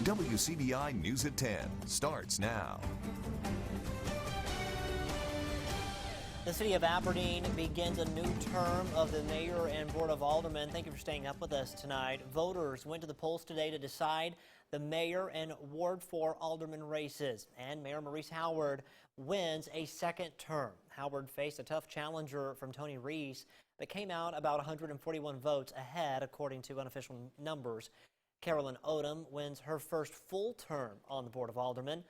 WCBI News at 10 starts now. The city of Aberdeen begins a new term of the mayor and board of aldermen. Thank you for staying up with us tonight. Voters went to the polls today to decide the mayor and Ward 4 alderman races, and Mayor Maurice Howard wins a second term. Howard faced a tough challenger from Tony Reese, but came out about 141 votes ahead, according to unofficial numbers. Carolyn Odom wins her first full term on the board of aldermen.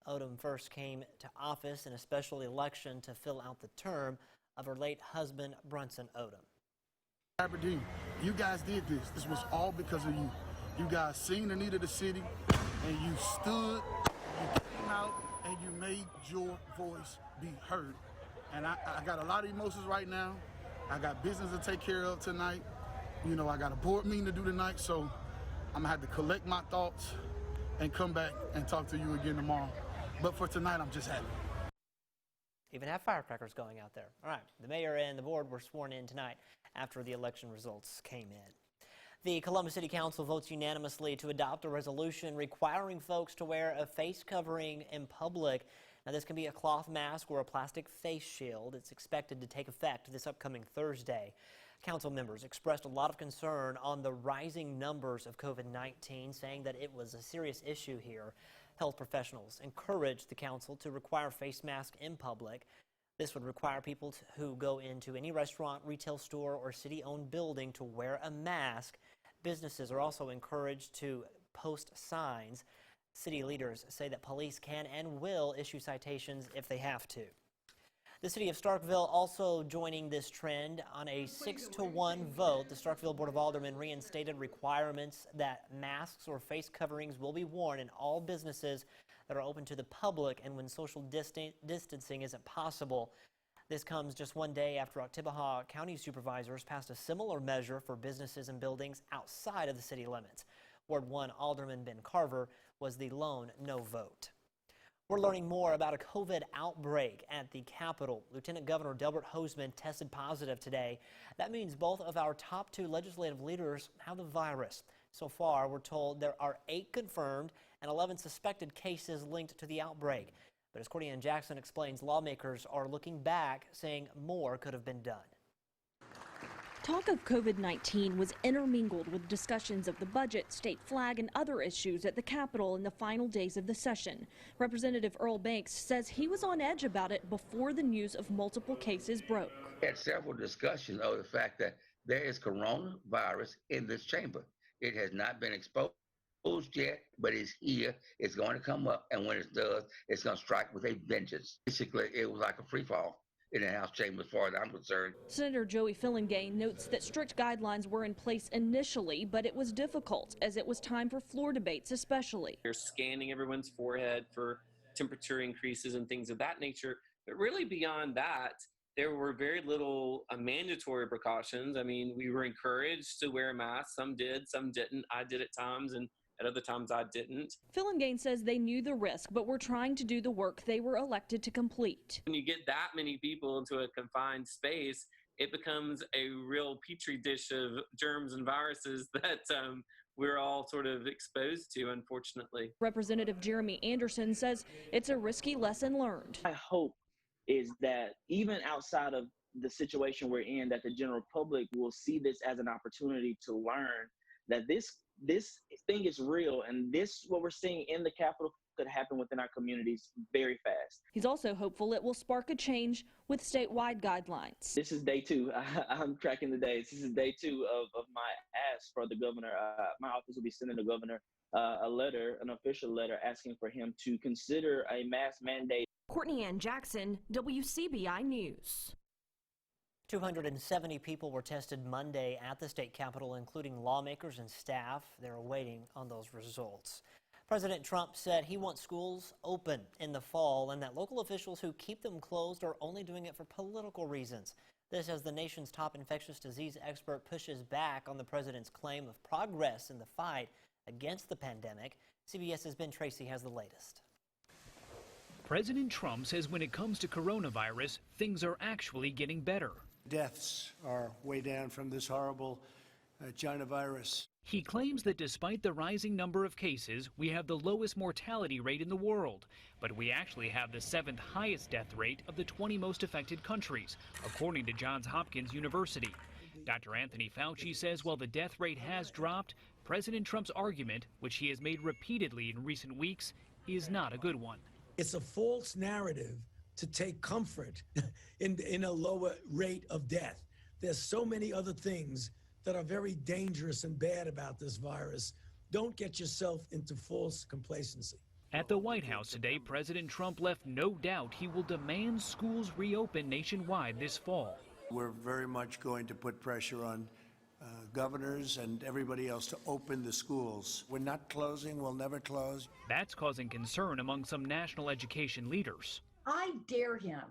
Odom first came to office in a special election to fill out the term of her late husband, Brunson Odom. Aberdeen, you guys did this. This was all because of you. You guys seen the need of the city, and you stood, you came out, and you made your voice be heard. And I got a lot of emotions right now. I got business to take care of tonight. You know, I got a board meeting to do tonight, so I'm gonna have to collect my thoughts and come back and talk to you again tomorrow. But for tonight, I'm just happy. Even have firecrackers going out there. All right, the mayor and the board were sworn in tonight after the election results came in. The Columbus City Council votes unanimously to adopt a resolution requiring folks to wear a face covering in public. Now, this can be a cloth mask or a plastic face shield. It's expected to take effect this upcoming Thursday. Council members expressed a lot of concern on the rising numbers of COVID-19, saying that it was a serious issue here. Health professionals encouraged the council to require face masks in public. This would require people who go into any restaurant, retail store, or city-owned building to wear a mask. Businesses are also encouraged to post signs. City leaders say that police can and will issue citations if they have to. The city of Starkville also joining this trend on a 6-1 vote. The Starkville Board of Aldermen reinstated requirements that masks or face coverings will be worn in all businesses that are open to the public and when social distancing isn't possible. This comes just one day after Oktibbeha County supervisors passed a similar measure for businesses and buildings outside of the city limits. Ward 1 Alderman Ben Carver was the lone no vote. We're learning more about a COVID outbreak at the Capitol. Lieutenant Governor Delbert Hosemann tested positive today. That means both of our top two legislative leaders have the virus. So far, we're told there are 8 confirmed and 11 suspected cases linked to the outbreak. But as Cordy Ann Jackson explains, lawmakers are looking back, saying more could have been done. Talk of COVID-19 was intermingled with discussions of the budget, state flag, and other issues at the Capitol in the final days of the session. Representative Earl Banks says he was on edge about it before the news of multiple cases broke. We had several discussions of the fact that there is coronavirus in this chamber. It has not been exposed yet, but it's here. It's going to come up, and when it does, it's going to strike with a vengeance. Basically, it was like a free fall in the House chamber as far as I'm concerned. Senator Joey Fillingane notes that strict guidelines were in place initially, but it was difficult as it was time for floor debates especially. They're scanning everyone's forehead for temperature increases and things of that nature. But really beyond that, there were very little mandatory precautions. I mean, we were encouraged to wear a mask. Some did, some didn't. I did at times, and at other times I didn't. Fillingane says they knew the risk, but were trying to do the work they were elected to complete. When you get that many people into a confined space, it becomes a real petri dish of germs and viruses that we're all sort of exposed to, unfortunately. Representative Jeremy Anderson says it's a risky lesson learned. My hope is that even outside of the situation we're in, that the general public will see this as an opportunity to learn that this thing is real, and what we're seeing in the Capitol could happen within our communities very fast. He's also hopeful it will spark a change with statewide guidelines. This is day 2. I'm tracking the days. This is day 2 of my ask for the governor. My office will be sending the governor a letter, an official letter, asking for him to consider a mask mandate. Courtney Ann Jackson, WCBI News. 270 people were tested Monday at the state capitol, including lawmakers and staff. They're waiting on those results. President Trump said he wants schools open in the fall and that local officials who keep them closed are only doing it for political reasons. This as the nation's top infectious disease expert pushes back on the president's claim of progress in the fight against the pandemic. CBS's Ben Tracy has the latest. President Trump says when it comes to coronavirus, things are actually getting better. Deaths are way down from this horrible China virus. He claims that despite the rising number of cases, we have the lowest mortality rate in the world. But we actually have the 7th highest death rate of the 20 most affected countries, according to Johns Hopkins University. Dr. Anthony Fauci says while the death rate has dropped, President Trump's argument, which he has made repeatedly in recent weeks, is not a good one. It's a false narrative to take comfort in a lower rate of death. There's so many other things that are very dangerous and bad about this virus. Don't get yourself into false complacency. At the White House today, President Trump left no doubt he will demand schools reopen nationwide this fall. We're very much going to put pressure on governors and everybody else to open the schools. We're not closing, we'll never close. That's causing concern among some national education leaders. I dare him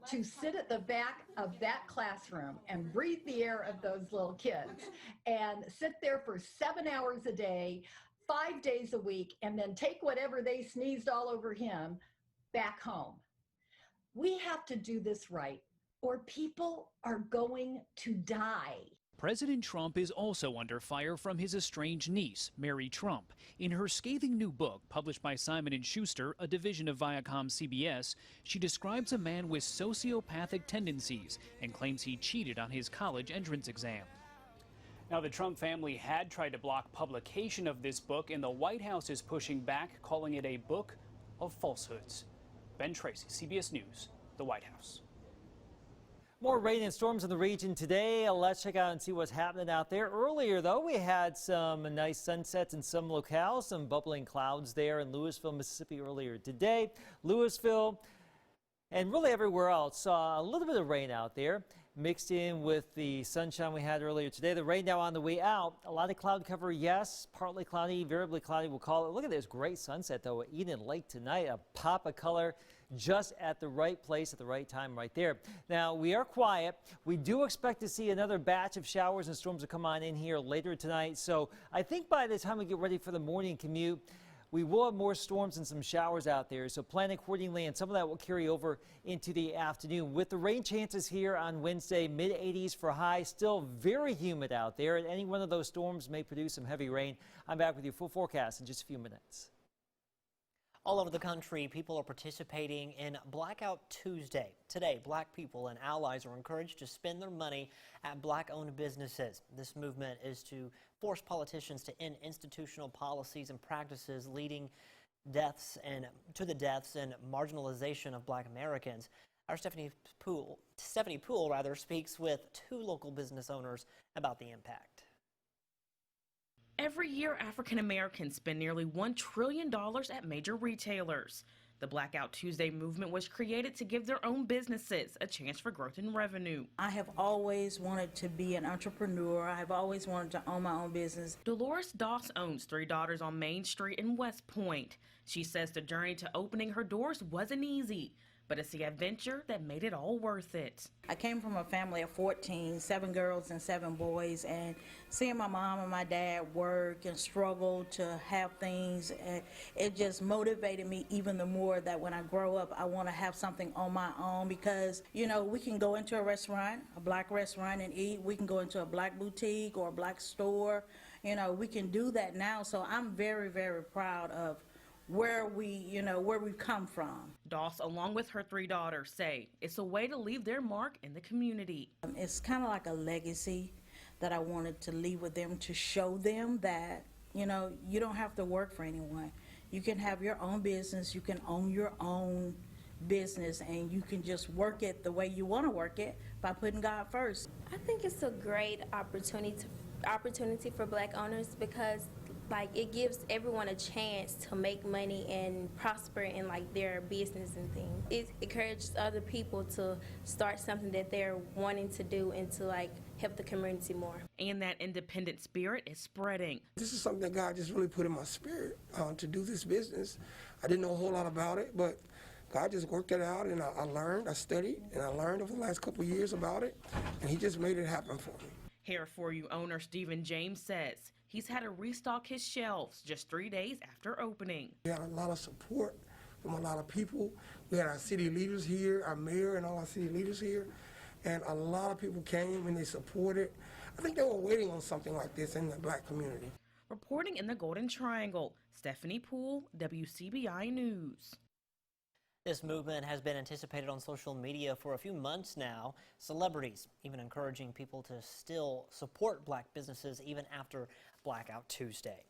to sit at the back of that classroom and breathe the air of those little kids and sit there for 7 hours a day, 5 days a week, and then take whatever they sneezed all over him back home. We have to do this right, or people are going to die. President Trump is also under fire from his estranged niece, Mary Trump. In her scathing new book, published by Simon & Schuster, a division of Viacom-CBS, she describes a man with sociopathic tendencies and claims he cheated on his college entrance exam. Now, the Trump family had tried to block publication of this book, and the White House is pushing back, calling it a book of falsehoods. Ben Tracy, CBS News, the White House. More rain and storms in the region today. Let's check out and see what's happening out there. Earlier, though, we had some nice sunsets in some locales, some bubbling clouds there in Louisville, Mississippi earlier today. Louisville and really everywhere else saw a little bit of rain out there mixed in with the sunshine we had earlier today. The rain now on the way out. A lot of cloud cover, yes. Partly cloudy, variably cloudy, we'll call it. Look at this great sunset, though, at Eden Lake tonight. A pop of color just at the right place at the right time right there. Now, we are quiet. We do expect to see another batch of showers and storms to come on in here later tonight. So I think by the time we get ready for the morning commute, we will have more storms and some showers out there. So plan accordingly, and some of that will carry over into the afternoon. With the rain chances here on Wednesday, mid-80s for high, still very humid out there. And any one of those storms may produce some heavy rain. I'm back with your full forecast in just a few minutes. All over the country, people are participating in Blackout Tuesday. Today, black people and allies are encouraged to spend their money at black-owned businesses. This movement is to force politicians to end institutional policies and practices leading to the deaths and marginalization of black Americans. Our Stephanie Poole speaks with two local business owners about the impact. Every year, African Americans spend nearly $1 trillion at major retailers. The Blackout Tuesday movement was created to give their own businesses a chance for growth in revenue. I have always wanted to be an entrepreneur. I have always wanted to own my own business. Dolores Doss owns 3 daughters on Main Street in West Point. She says the journey to opening her doors wasn't easy, but it's the adventure that made it all worth it. I came from a family of 14, 7 girls and 7 boys, and seeing my mom and my dad work and struggle to have things, it just motivated me even the more that when I grow up, I want to have something on my own because, you know, we can go into a restaurant, a black restaurant and eat. We can go into a black boutique or a black store. You know, we can do that now. So I'm very, very proud of where we've come from. Doss, along with her 3 daughters, say it's a way to leave their mark in the community. It's kind of like a legacy that I wanted to leave with them, to show them that, you know, you don't have to work for anyone. You can have your own business, you can own your own business, and you can just work it the way you want to work it by putting God first. I think it's a great opportunity for black owners because it gives everyone a chance to make money and prosper in their business and things. It encourages other people to start something that they're wanting to do and to help the community more. And that independent spirit is spreading. This is something that God just really put in my spirit to do this business. I didn't know a whole lot about it, but God just worked it out, and I learned, I studied, and I learned over the last couple of years about it, and He just made it happen for me. Here For You owner Stephen James says he's had to restock his shelves just 3 days after opening. We had a lot of support from a lot of people. We had our city leaders here, our mayor and all our city leaders here, and a lot of people came and they supported. I think they were waiting on something like this in the black community. Reporting in the Golden Triangle, Stephanie Poole, WCBI News. This movement has been anticipated on social media for a few months now. Celebrities even encouraging people to still support black businesses even after Blackout Tuesday.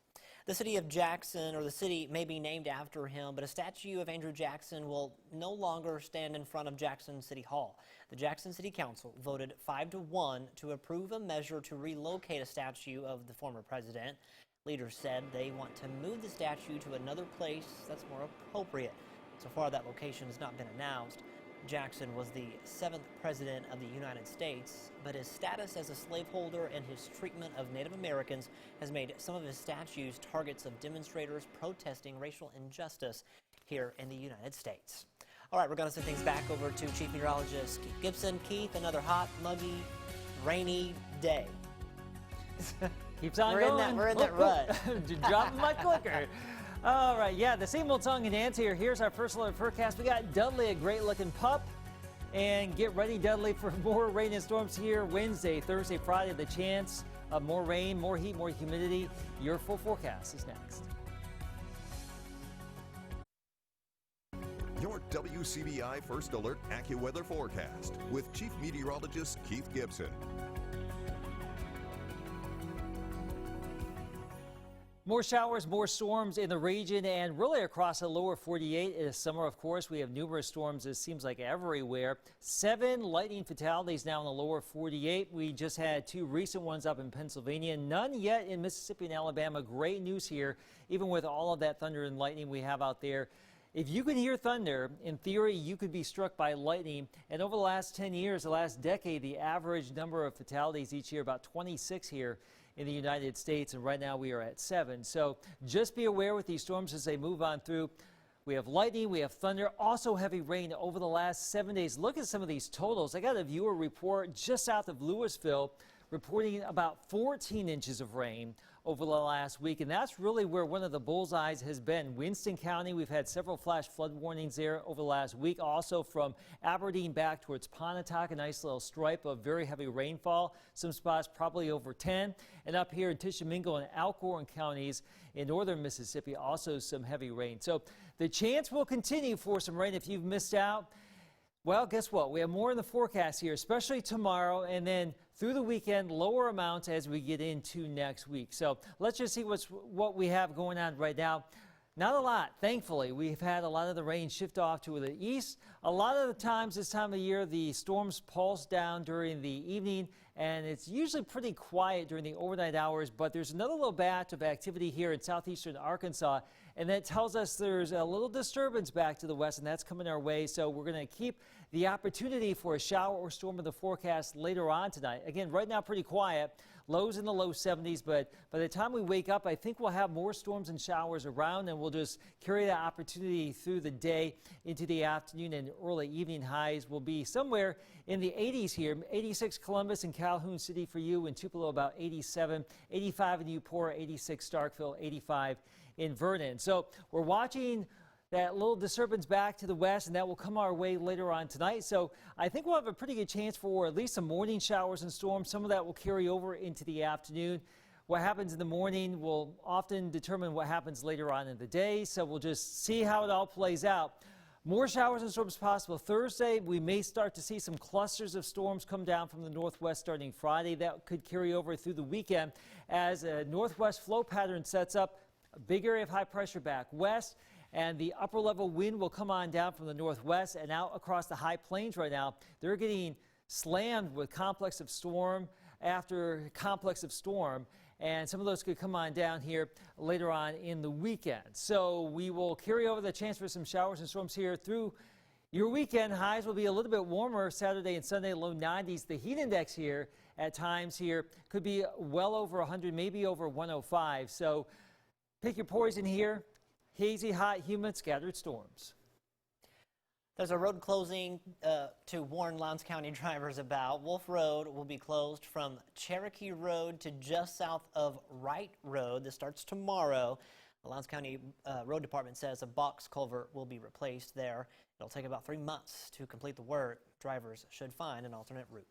The city of Jackson, or the city may be named after him, but a statue of Andrew Jackson will no longer stand in front of Jackson City Hall. The Jackson City Council voted 5-1 to approve a measure to relocate a statue of the former president. Leaders said they want to move the statue to another place that's more appropriate. So far, that location has not been announced. Jackson was the 7th president of the United States, but his status as a slaveholder and his treatment of Native Americans has made some of his statues targets of demonstrators protesting racial injustice here in the United States. All right, we're going to send things back over to Chief Meteorologist Keith Gibson. Keith, another hot, muggy, rainy day. Keeps on going. We're in that rut. Dropping my clicker. All right, yeah, the same old song and dance here. Here's our first alert forecast. We got Dudley, a great-looking pup. And get ready, Dudley, for more rain and storms here Wednesday, Thursday, Friday. The chance of more rain, more heat, more humidity. Your full forecast is next. Your WCBI First Alert AccuWeather forecast with Chief Meteorologist Keith Gibson. More showers, more storms in the region and really across the lower 48. It is summer, of course. We have numerous storms, it seems like everywhere. 7 lightning fatalities now in the lower 48. We just had 2 recent ones up in Pennsylvania. None yet in Mississippi and Alabama. Great news here, even with all of that thunder and lightning we have out there. If you can hear thunder, in theory, you could be struck by lightning. And over the last 10 years, the last decade, the average number of fatalities each year, about 26 here in the United States, and right now we are at 7. So just be aware with these storms as they move on through. We have lightning, we have thunder, also heavy rain over the last 7 days. Look at some of these totals. I got a viewer report just south of Louisville reporting about 14 inches of rain over the last week, and that's really where one of the bullseyes has been. Winston County, we've had several flash flood warnings there over the last week. Also from Aberdeen back towards Pontotoc, a nice little stripe of very heavy rainfall. Some spots probably over 10. And up here in Tishomingo and Alcorn counties in northern Mississippi, also some heavy rain. So the chance will continue for some rain if you've missed out. Well, guess what? We have more in the forecast here, especially tomorrow, and then through the weekend, lower amounts as we get into next week. So let's just see what we have going on right now. Not a lot, thankfully. We've had a lot of the rain shift off to the east. A lot of the times this time of year, the storms pulse down during the evening, and it's usually pretty quiet during the overnight hours, but there's another little batch of activity here in southeastern Arkansas, and that tells us there's a little disturbance back to the west, and that's coming our way. So we're going to keep the opportunity for a shower or storm in the forecast later on tonight. Again, right now pretty quiet. Lows in the low 70s, but by the time we wake up, I think we'll have more storms and showers around, and we'll just carry that opportunity through the day into the afternoon, and early evening highs will be somewhere in the 80s here. 86 Columbus and Calhoun City for you, and Tupelo about 87, 85 in Eupora, 86 Starkville, 85 in Vernon. So we're watching that little disturbance back to the west, and that will come our way later on tonight. So I think we'll have a pretty good chance for at least some morning showers and storms. Some of that will carry over into the afternoon. What happens in the morning will often determine what happens later on in the day. So we'll just see how it all plays out. More showers and storms possible Thursday. We may start to see some clusters of storms come down from the northwest starting Friday. That could carry over through the weekend as a northwest flow pattern sets up. A big area of high pressure back west, and the upper level wind will come on down from the northwest and out across the high plains right now. They're getting slammed with complex of storm after complex of storm, and some of those could come on down here later on in the weekend. So we will carry over the chance for some showers and storms here through your weekend. Highs will be a little bit warmer Saturday and Sunday, low 90s. The heat index here at times here could be well over 100, maybe over 105. So pick your poison here. Hazy, hot, humid, scattered storms. There's a road closing to warn Lowndes County drivers about. Wolf Road will be closed from Cherokee Road to just south of Wright Road. This starts tomorrow. The Lowndes County Road Department says a box culvert will be replaced there. It'll take about 3 months to complete the work. Drivers should find an alternate route.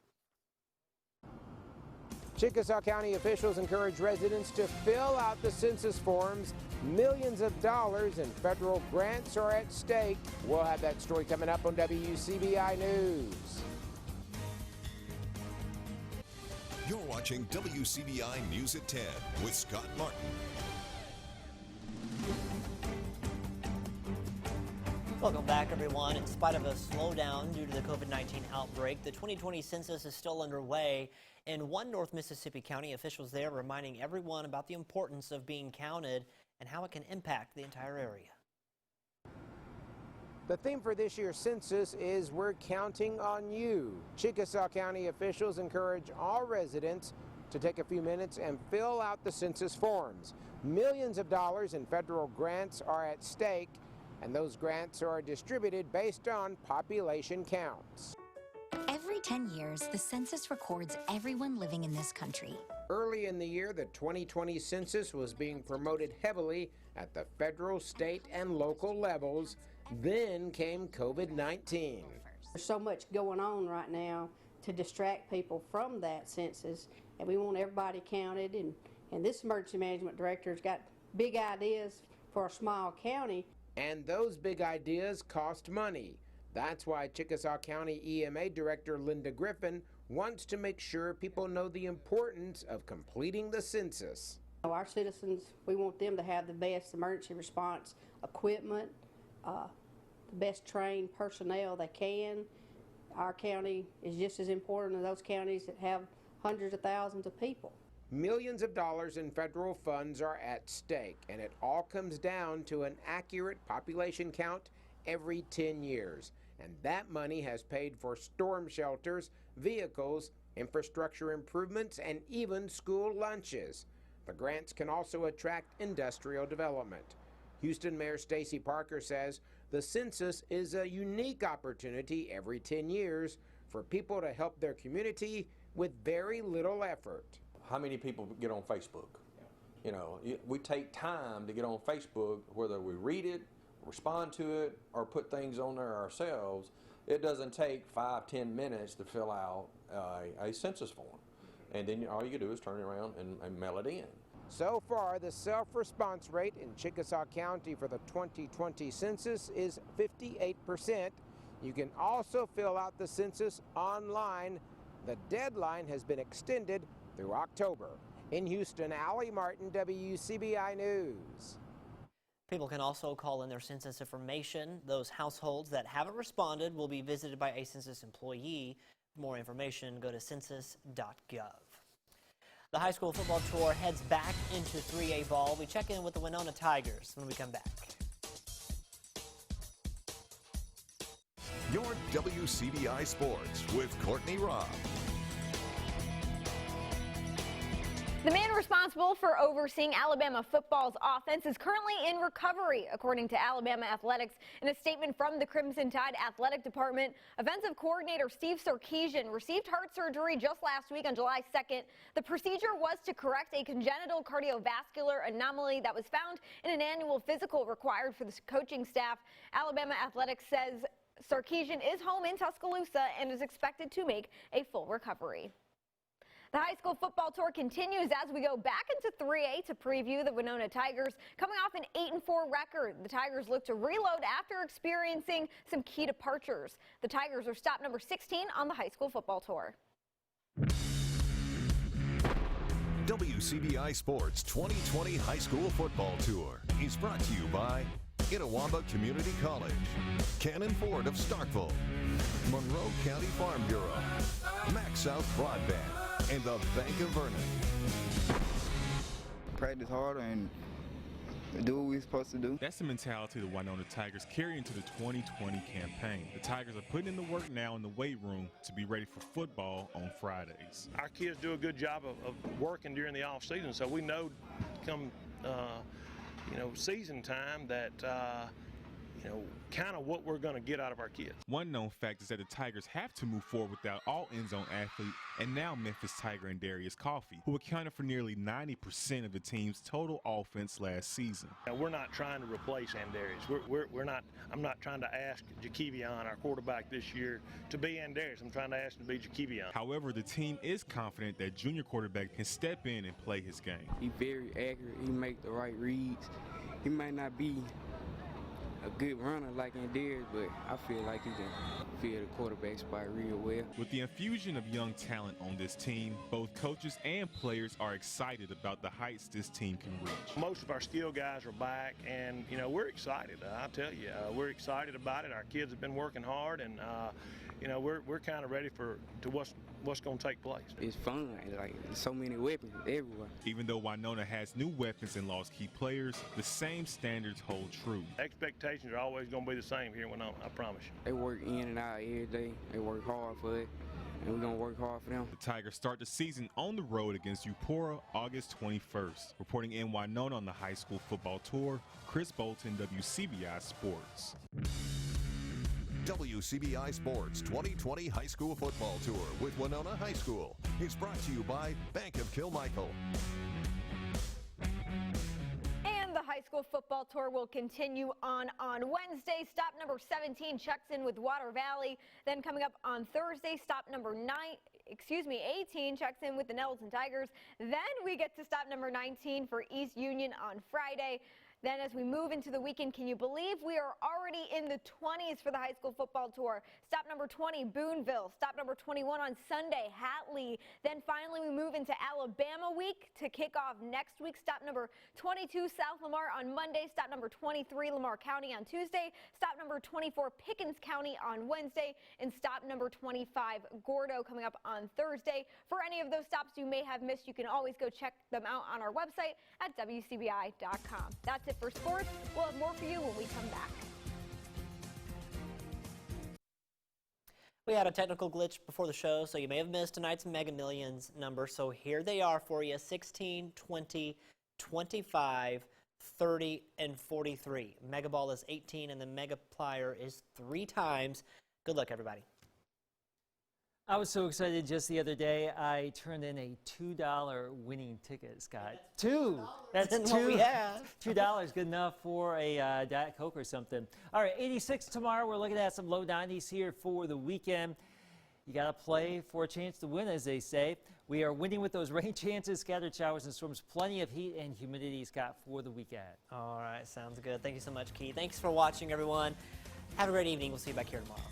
Chickasaw County officials encourage residents to fill out the census forms. Millions of dollars in federal grants are at stake. We'll have that story coming up on WCBI News. You're watching WCBI News at 10 with Scott Martin. Welcome back, everyone. In spite of a slowdown due to the COVID-19 outbreak, the 2020 census is still underway. In one North Mississippi county, officials there reminding everyone about the importance of being counted and how it can impact the entire area. The theme for this year's census is "We're Counting on You." Chickasaw County officials encourage all residents to take a few minutes and fill out the census forms. Millions of dollars in federal grants are at stake, and those grants are distributed based on population counts. Every 10 years, the census records everyone living in this country. Early in the year, the 2020 census was being promoted heavily at the federal, state, and local levels. Then came COVID-19. There's so much going on right now to distract people from that census, and we want everybody counted, and this emergency management director's got big ideas for a small county. And those big ideas cost money. That's why Chickasaw County EMA Director Linda Griffin wants to make sure people know the importance of completing the census. Our citizens, we want them to have the best emergency response equipment, the best trained personnel they can. Our county is just as important as those counties that have hundreds of thousands of people. Millions of dollars in federal funds are at stake, and it all comes down to an accurate population count every 10 years. And that money has paid for storm shelters, vehicles, infrastructure improvements, and even school lunches. The grants can also attract industrial development. Houston Mayor Stacey Parker says the census is a unique opportunity every 10 years for people to help their community with very little effort. How many people get on Facebook? You know, we take time to get on Facebook, whether we read it, respond to it, or put things on there ourselves. It doesn't take 5-10 minutes to fill out a census form. And then all you do is turn it around and mail it in. So far, the self-response rate in Chickasaw County for the 2020 census is 58%. You can also fill out the census online. The deadline has been extended through October. In Houston, Allie Martin, WCBI News. People can also call in their census information. Those households that haven't responded will be visited by a census employee. For more information, go to census.gov. The high school football tour heads back into 3A ball. We check in with the Winona Tigers when we come back. Your WCBI Sports with Courtney Robb. The man responsible for overseeing Alabama football's offense is currently in recovery, according to Alabama Athletics. In a statement from the Crimson Tide Athletic Department, offensive coordinator Steve Sarkisian received heart surgery just last week on July 2nd. The procedure was to correct a congenital cardiovascular anomaly that was found in an annual physical required for the coaching staff. Alabama Athletics says Sarkisian is home in Tuscaloosa and is expected to make a full recovery. The high school football tour continues as we go back into 3A to preview the Winona Tigers. Coming off an 8-4 record, the Tigers look to reload after experiencing some key departures. The Tigers are stop number 16 on the high school football tour. WCBI Sports 2020 High School Football Tour is brought to you by Itawamba Community College, Cannon Ford of Starkville, Monroe County Farm Bureau, Max South Broadband, and the Bank of Vernon. Practice harder and do what we're supposed to do. That's the mentality the Winona Tigers carry into the 2020 campaign. The Tigers are putting in the work now in the weight room to be ready for football on Fridays. Our kids do a good job of working during the off season, so we know come season time that kind of what we're going to get out of our kids. One known fact is that the Tigers have to move forward without all end-zone athlete and now Memphis Tiger and Darius Coffey, who accounted for nearly 90% of the team's total offense last season. Now, we're not trying to replace Andarius. We're not. I'm not trying to ask Jakevion, our quarterback this year, to be Andarius. I'm trying to ask him to be Jakevion. However, the team is confident that junior quarterback can step in and play his game. He's very accurate. He make the right reads. He might not be a good runner like Andarius, but I feel like he can fill the quarterback spot real well. With the infusion of young talent on this team, both coaches and players are excited about the heights this team can reach. Most of our skill guys are back, and we're excited. I'll tell you, we're excited about it. Our kids have been working hard, and we're kind of ready to what's going to take place. It's fun. Like, so many weapons everywhere. Even though Winona has new weapons and lost key players, the same standards hold true. Expectations are always going to be the same here in Winona, I promise you. They work in and out every day. They work hard for it, and we're going to work hard for them. The Tigers start the season on the road against Eupora August 21st. Reporting in Winona on the high school football tour, Chris Bolton, WCBI Sports. WCBI Sports 2020 High School Football Tour with Winona High School is brought to you by Bank of Kilmichael. And the high school football tour will continue on Wednesday. Stop number 17 checks in with Water Valley. Then coming up on Thursday, stop number 18 checks in with the Nettleton Tigers. Then we get to stop number 19 for East Union on Friday. Then as we move into the weekend, can you believe we are already in the 20s for the high school football tour? Stop number 20, Boonville. Stop number 21 on Sunday, Hatley. Then finally we move into Alabama week to kick off next week. Stop number 22, South Lamar on Monday. Stop number 23, Lamar County on Tuesday. Stop number 24, Pickens County on Wednesday. And stop number 25, Gordo, coming up on Thursday. For any of those stops you may have missed, you can always go check them out on our website at WCBI.com. That's it for sports. We'll have more for you when we come back. We had a technical glitch before the show, so you may have missed tonight's Mega Millions numbers. So here they are for you: 16, 20, 25, 30, and 43. Mega Ball is 18, and the Mega Plier is 3 times. Good luck, everybody. I was so excited just the other day. I turned in a $2 winning ticket, Scott. That's That's two. what we have. $2, good enough for a Diet Coke or something. All right, 86 tomorrow. We're looking at some low 90s here for the weekend. You got to play for a chance to win, as they say. We are winning with those rain chances, scattered showers and storms, plenty of heat and humidity, Scott, for the weekend. All right, sounds good. Thank you so much, Keith. Thanks for watching, everyone. Have a great evening. We'll see you back here tomorrow.